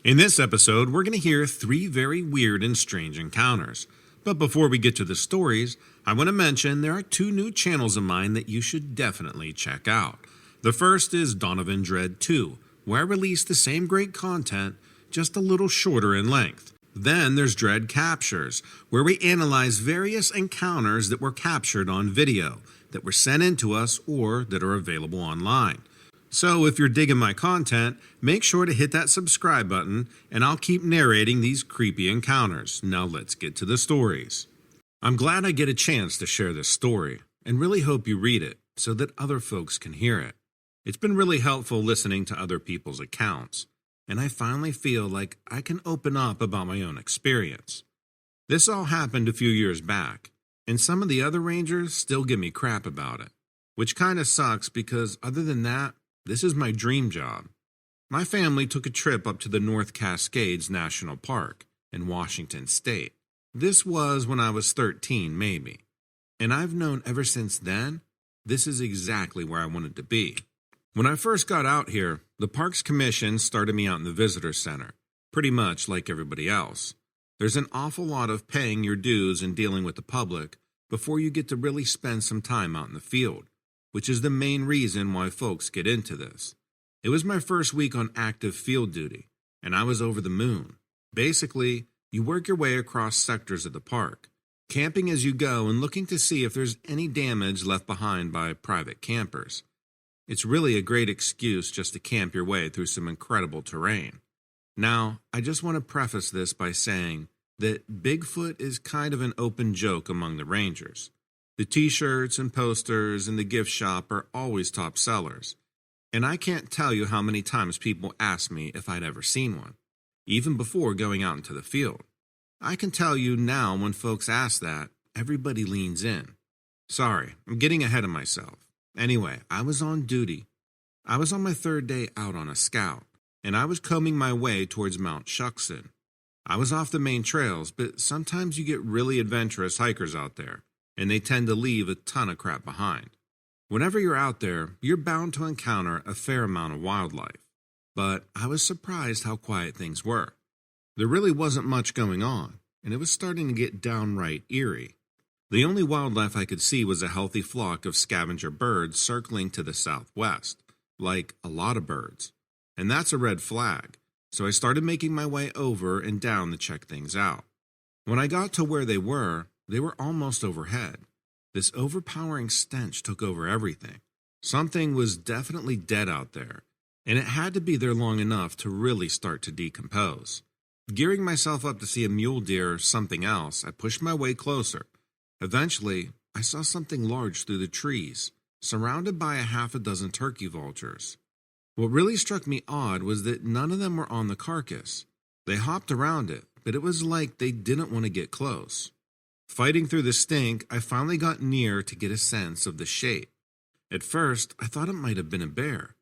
In this episode, we're going to hear 3 very weird and strange encounters. But before we get to the stories, I want to mention there are 2 new channels of mine that you should definitely check out. The first is Donovan Dread 2, where I release the same great content, just a little shorter in length. Then there's Dread Captures, where we analyze various encounters that were captured on video, that were sent in to us, or that are available online. So if you're digging my content, make sure to hit that subscribe button, and I'll keep narrating these creepy encounters. Now let's get to the stories. I'm glad I get a chance to share this story, and really hope you read it, so that other folks can hear it. It's been really helpful listening to other people's accounts, and I finally feel like I can open up about my own experience. This all happened a few years back, and some of the other rangers still give me crap about it, which kinda sucks because other than that, this is my dream job. My family took a trip up to the North Cascades National Park in Washington State. This was when I was 13, maybe. And I've known ever since then, this is exactly where I wanted to be. When I first got out here, the Parks Commission started me out in the visitor center, pretty much like everybody else. There's an awful lot of paying your dues and dealing with the public before you get to really spend some time out in the field, which is the main reason why folks get into this. It was my first week on active field duty, and I was over the moon. Basically, you work your way across sectors of the park, camping as you go and looking to see if there's any damage left behind by private campers. It's really a great excuse just to camp your way through some incredible terrain. Now, I just want to preface this by saying that Bigfoot is kind of an open joke among the rangers. The t-shirts and posters in the gift shop are always top sellers, and I can't tell you how many times people ask me if I'd ever seen one, even before going out into the field. I can tell you now when folks ask that, everybody leans in. Sorry, I'm getting ahead of myself. Anyway, I was on duty. I was on my 3rd day out on a scout, and I was combing my way towards Mount Shuckson. I was off the main trails, but sometimes you get really adventurous hikers out there, and they tend to leave a ton of crap behind. Whenever you're out there, you're bound to encounter a fair amount of wildlife. But I was surprised how quiet things were. There really wasn't much going on, and it was starting to get downright eerie. The only wildlife I could see was a healthy flock of scavenger birds circling to the southwest, like a lot of birds. And that's a red flag, so I started making my way over and down to check things out. When I got to where they were almost overhead. This overpowering stench took over everything. Something was definitely dead out there, and it had to be there long enough to really start to decompose. Gearing myself up to see a mule deer or something else, I pushed my way closer. Eventually, I saw something large through the trees, surrounded by a half a dozen turkey vultures. What really struck me odd was that none of them were on the carcass. They hopped around it, but it was like they didn't want to get close. Fighting through the stink, I finally got near to get a sense of the shape. At first, I thought it might have been a bear,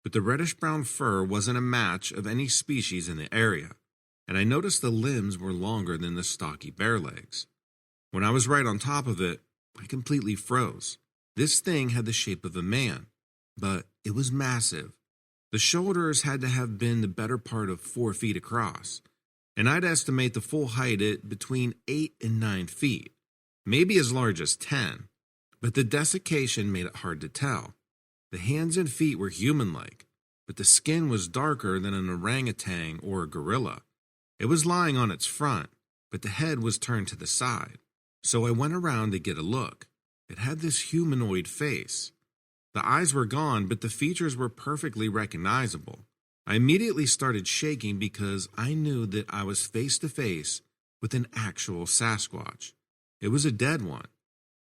but the reddish-brown fur wasn't a match of any species in the area, and I noticed the limbs were longer than the stocky bear legs. When I was right on top of it, I completely froze. This thing had the shape of a man, but it was massive. The shoulders had to have been the better part of 4 feet across, and I'd estimate the full height at between 8 and 9 feet, maybe as large as 10, but the desiccation made it hard to tell. The hands and feet were human-like, but the skin was darker than an orangutan or a gorilla. It was lying on its front, but the head was turned to the side, so I went around to get a look. It had this humanoid face. The eyes were gone, but the features were perfectly recognizable. I immediately started shaking because I knew that I was face to face with an actual Sasquatch. It was a dead one,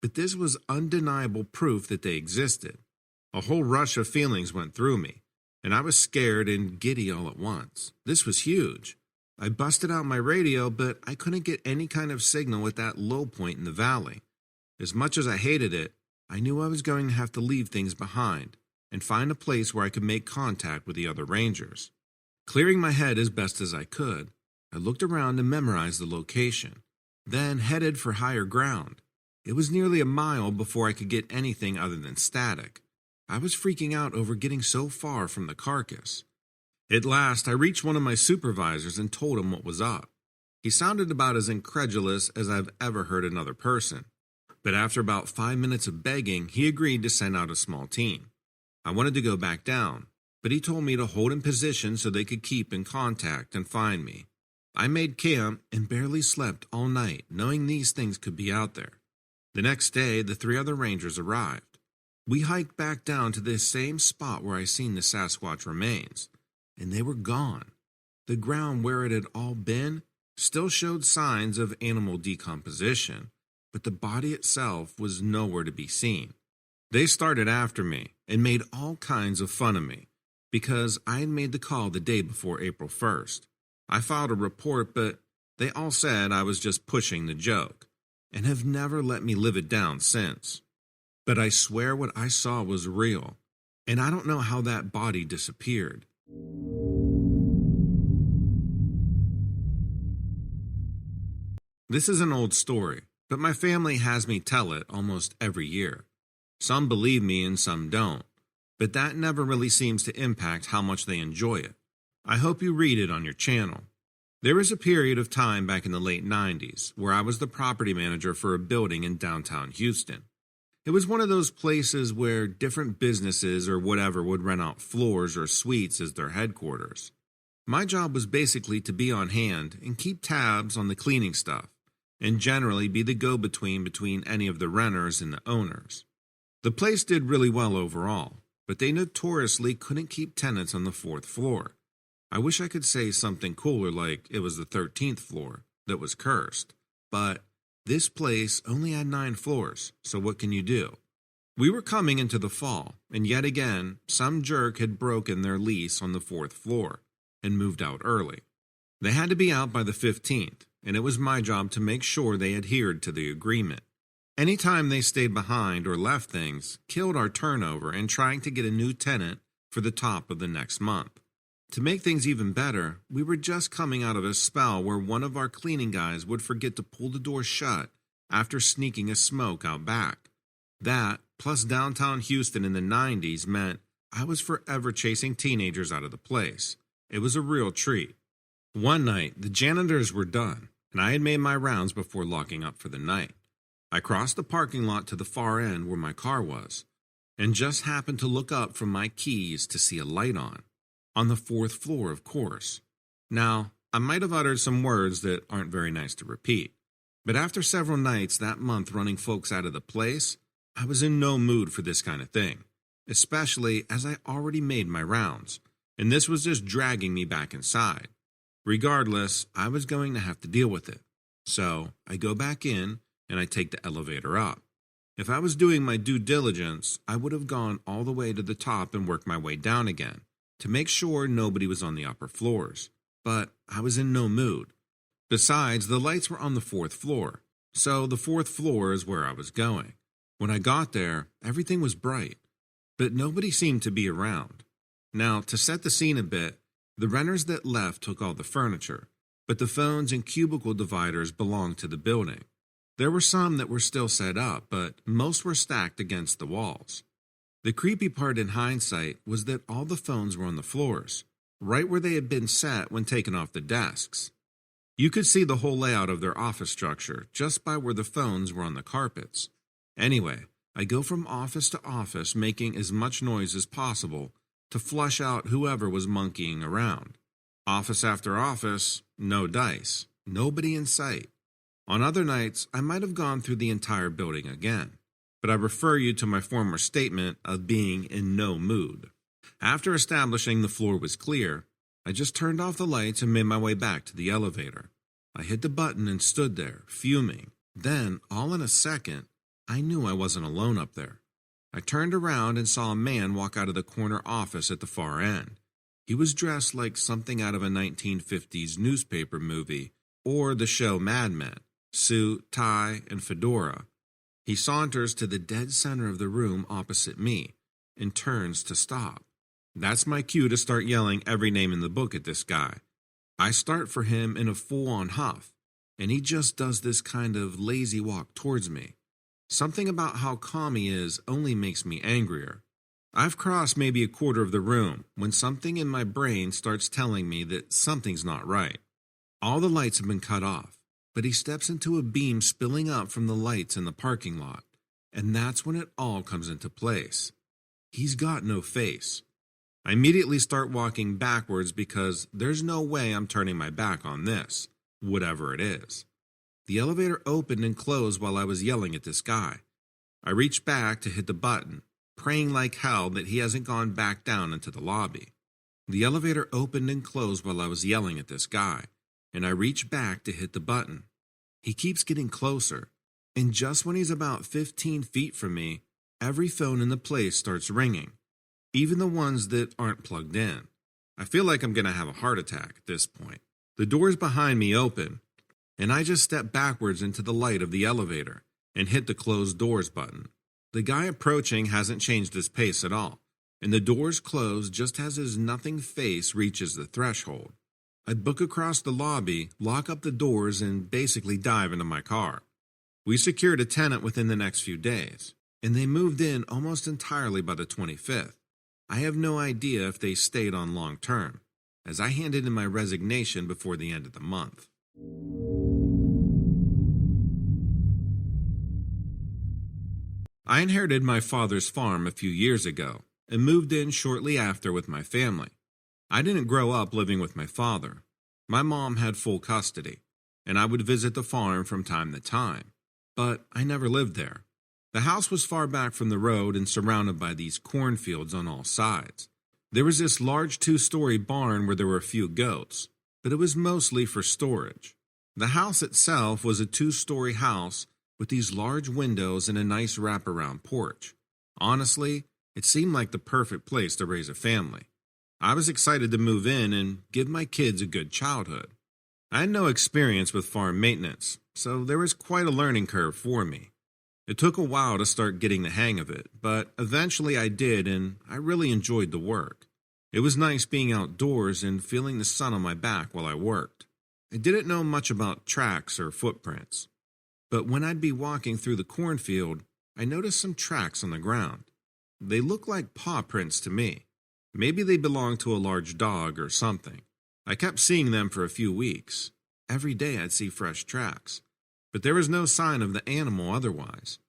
but this was undeniable proof that they existed. A whole rush of feelings went through me, and I was scared and giddy all at once. This was huge. I busted out my radio, but I couldn't get any kind of signal at that low point in the valley. As much as I hated it, I knew I was going to have to leave things behind and find a place where I could make contact with the other rangers. Clearing my head as best as I could, I looked around and memorized the location, then headed for higher ground. It was nearly a mile before I could get anything other than static. I was freaking out over getting so far from the carcass. At last, I reached one of my supervisors and told him what was up. He sounded about as incredulous as I've ever heard another person. But after about 5 minutes of begging, he agreed to send out a small team. I wanted to go back down, but he told me to hold in position so they could keep in contact and find me. I made camp and barely slept all night, knowing these things could be out there. The next day, the 3 other rangers arrived. We hiked back down to the same spot where I seen the Sasquatch remains, and they were gone. The ground where it had all been still showed signs of animal decomposition, but the body itself was nowhere to be seen. They started after me and made all kinds of fun of me because I had made the call the day before April 1st. I filed a report, but they all said I was just pushing the joke and have never let me live it down since. But I swear what I saw was real, and I don't know how that body disappeared. This is an old story, but my family has me tell it almost every year. Some believe me and some don't, but that never really seems to impact how much they enjoy it. I hope you read it on your channel. There was a period of time back in the late 90s where I was the property manager for a building in downtown Houston. It was one of those places where different businesses or whatever would rent out floors or suites as their headquarters. My job was basically to be on hand and keep tabs on the cleaning stuff, and generally be the go-between between any of the renters and the owners. The place did really well overall, but they notoriously couldn't keep tenants on the 4th floor. I wish I could say something cooler like it was the 13th floor that was cursed, but this place only had 9 floors, so what can you do? We were coming into the fall, and yet again, some jerk had broken their lease on the 4th floor and moved out early. They had to be out by the 15th, and it was my job to make sure they adhered to the agreement. Anytime they stayed behind or left things, killed our turnover and trying to get a new tenant for the top of the next month. To make things even better, we were just coming out of a spell where one of our cleaning guys would forget to pull the door shut after sneaking a smoke out back. That, plus downtown Houston in the 90s, meant I was forever chasing teenagers out of the place. It was a real treat. One night, the janitors were done, and I had made my rounds before locking up for the night. I crossed the parking lot to the far end where my car was, and just happened to look up from my keys to see a light on the 4th floor, of course. Now, I might have uttered some words that aren't very nice to repeat, but after several nights that month running folks out of the place, I was in no mood for this kind of thing, especially as I already made my rounds, and this was just dragging me back inside. Regardless, I was going to have to deal with it, so I go back in and I take the elevator up. If I was doing my due diligence, I would have gone all the way to the top and worked my way down again, to make sure nobody was on the upper floors, but I was in no mood. Besides, the lights were on the 4th floor, so the 4th floor is where I was going. When I got there, everything was bright, but nobody seemed to be around. Now, to set the scene a bit, the renters that left took all the furniture, but the phones and cubicle dividers belonged to the building. There were some that were still set up, but most were stacked against the walls. The creepy part in hindsight was that all the phones were on the floors, right where they had been set when taken off the desks. You could see the whole layout of their office structure just by where the phones were on the carpets. Anyway, I go from office to office making as much noise as possible to flush out whoever was monkeying around. Office after office, no dice, nobody in sight. On other nights, I might have gone through the entire building again, but I refer you to my former statement of being in no mood. After establishing the floor was clear, I just turned off the lights and made my way back to the elevator. I hit the button and stood there, fuming. Then, all in a second, I knew I wasn't alone up there. I turned around and saw a man walk out of the corner office at the far end. He was dressed like something out of a 1950s newspaper movie or the show Mad Men, suit, tie, and fedora. He saunters to the dead center of the room opposite me and turns to stop. That's my cue to start yelling every name in the book at this guy. I start for him in a full-on huff, and he just does this kind of lazy walk towards me. Something about how calm he is only makes me angrier. I've crossed maybe a quarter of the room when something in my brain starts telling me that something's not right. All the lights have been cut off, but he steps into a beam spilling up from the lights in the parking lot, and that's when it all comes into place. He's got no face. I immediately start walking backwards because there's no way I'm turning my back on this, whatever it is. The elevator opened and closed while I was yelling at this guy. I reached back to hit the button, praying like hell that he hasn't gone back down into the lobby. The elevator opened and closed while I was yelling at this guy, and I reached back to hit the button. He keeps getting closer, and just when he's about 15 feet from me, every phone in the place starts ringing, even the ones that aren't plugged in. I feel like I'm going to have a heart attack at this point. The doors behind me open, and I just step backwards into the light of the elevator and hit the closed doors button. The guy approaching hasn't changed his pace at all, and the doors close just as his nothing face reaches the threshold. I book across the lobby, lock up the doors, and basically dive into my car. We secured a tenant within the next few days, and they moved in almost entirely by the 25th. I have no idea if they stayed on long term, as I handed in my resignation before the end of the month. I inherited my father's farm a few years ago and moved in shortly after with my family. I didn't grow up living with my father. My mom had full custody, and I would visit the farm from time to time, but I never lived there. The house was far back from the road and surrounded by these cornfields on all sides. There was this large 2-story barn where there were a few goats, but it was mostly for storage. The house itself was a 2-story house with these large windows and a nice wraparound porch. Honestly, it seemed like the perfect place to raise a family. I was excited to move in and give my kids a good childhood. I had no experience with farm maintenance, so there was quite a learning curve for me. It took a while to start getting the hang of it, but eventually I did, and I really enjoyed the work. It was nice being outdoors and feeling the sun on my back while I worked. I didn't know much about tracks or footprints, but when I'd be walking through the cornfield, I noticed some tracks on the ground. They looked like paw prints to me. Maybe they belonged to a large dog or something. I kept seeing them for a few weeks. Every day I'd see fresh tracks, but there was no sign of the animal otherwise.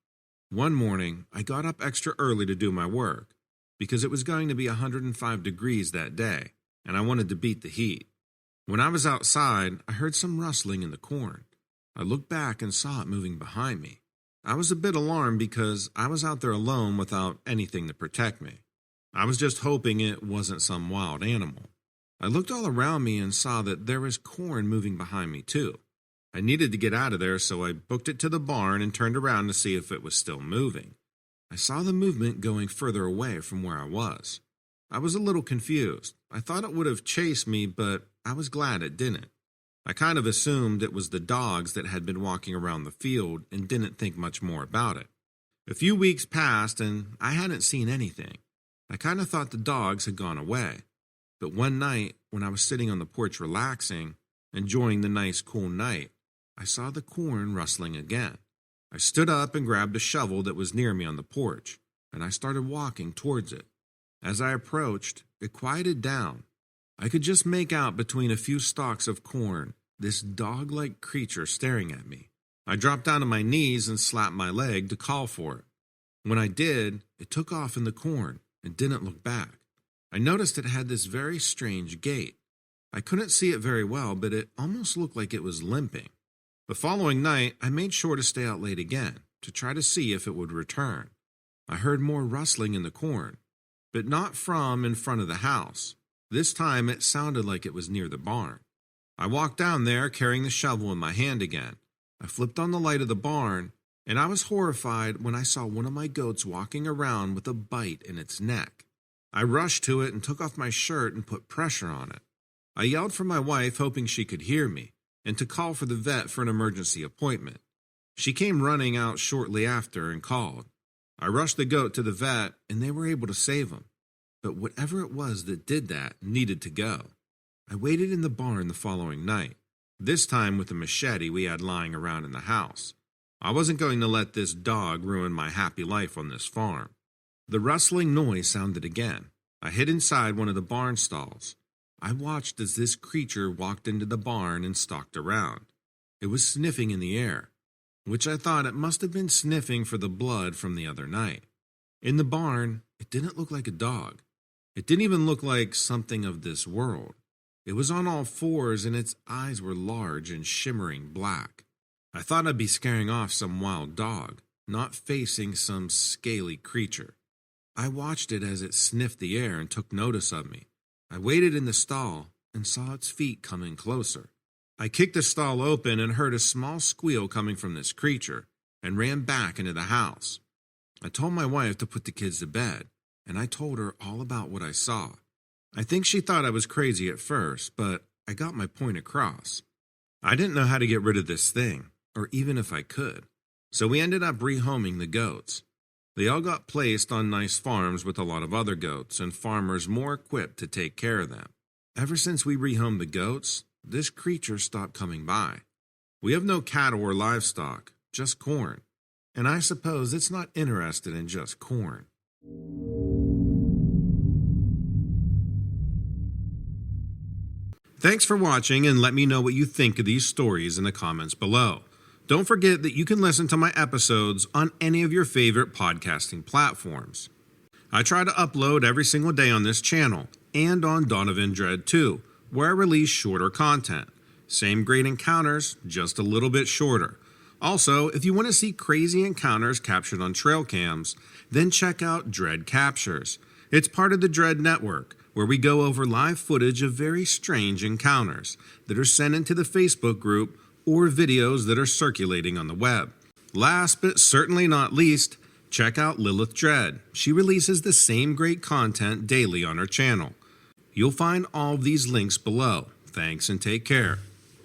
One morning, I got up extra early to do my work because it was going to be 105 degrees that day, and I wanted to beat the heat. When I was outside, I heard some rustling in the corn. I looked back and saw it moving behind me. I was a bit alarmed because I was out there alone without anything to protect me. I was just hoping it wasn't some wild animal. I looked all around me and saw that there was corn moving behind me too. I needed to get out of there, so I booked it to the barn and turned around to see if it was still moving. I saw the movement going further away from where I was. I was a little confused. I thought it would have chased me, but I was glad it didn't. I kind of assumed it was the dogs that had been walking around the field and didn't think much more about it. A few weeks passed and I hadn't seen anything. I kind of thought the dogs had gone away. But one night, when I was sitting on the porch relaxing, enjoying the nice cool night, I saw the corn rustling again. I stood up and grabbed a shovel that was near me on the porch, and I started walking towards it. As I approached, it quieted down. I could just make out between a few stalks of corn this dog-like creature staring at me. I dropped down to my knees and slapped my leg to call for it. When I did, it took off in the corn and didn't look back. I noticed it had this very strange gait. I couldn't see it very well, but it almost looked like it was limping. The following night, I made sure to stay out late again to try to see if it would return. I heard more rustling in the corn, but not from in front of the house. This time it sounded like it was near the barn. I walked down there carrying the shovel in my hand again. I flipped on the light of the barn, and I was horrified when I saw one of my goats walking around with a bite in its neck. I rushed to it and took off my shirt and put pressure on it. I yelled for my wife, hoping she could hear me, and to call for the vet for an emergency appointment. She came running out shortly after and called. I rushed the goat to the vet, and they were able to save him. But whatever it was that did that needed to go. I waited in the barn the following night, this time with a machete we had lying around in the house. I wasn't going to let this dog ruin my happy life on this farm. The rustling noise sounded again. I hid inside one of the barn stalls. I watched as this creature walked into the barn and stalked around. It was sniffing in the air, which I thought it must have been sniffing for the blood from the other night. In the barn, it didn't look like a dog. It didn't even look like something of this world. It was on all fours and its eyes were large and shimmering black. I thought I'd be scaring off some wild dog, not facing some scaly creature. I watched it as it sniffed the air and took notice of me. I waited in the stall and saw its feet coming closer. I kicked the stall open and heard a small squeal coming from this creature and ran back into the house. I told my wife to put the kids to bed, and I told her all about what I saw. I think she thought I was crazy at first, but I got my point across. I didn't know how to get rid of this thing, or even if I could, so we ended up rehoming the goats. They all got placed on nice farms with a lot of other goats and farmers more equipped to take care of them. Ever since we rehomed the goats, this creature stopped coming by. We have no cattle or livestock, just corn, and I suppose it's not interested in just corn. Thanks for watching, and let me know what you think of these stories in the comments below. Don't forget that you can listen to my episodes on any of your favorite podcasting platforms. I try to upload every single day on this channel and on Donovan Dread too, where I release shorter content. Same great encounters, just a little bit shorter. Also, if you want to see crazy encounters captured on trail cams, then check out Dread Captures. It's part of the Dread Network, where we go over live footage of very strange encounters that are sent into the Facebook group or videos that are circulating on the web. Last but certainly not least, check out Lilith Dread. She releases the same great content daily on her channel. You'll find all of these links below. Thanks and take care.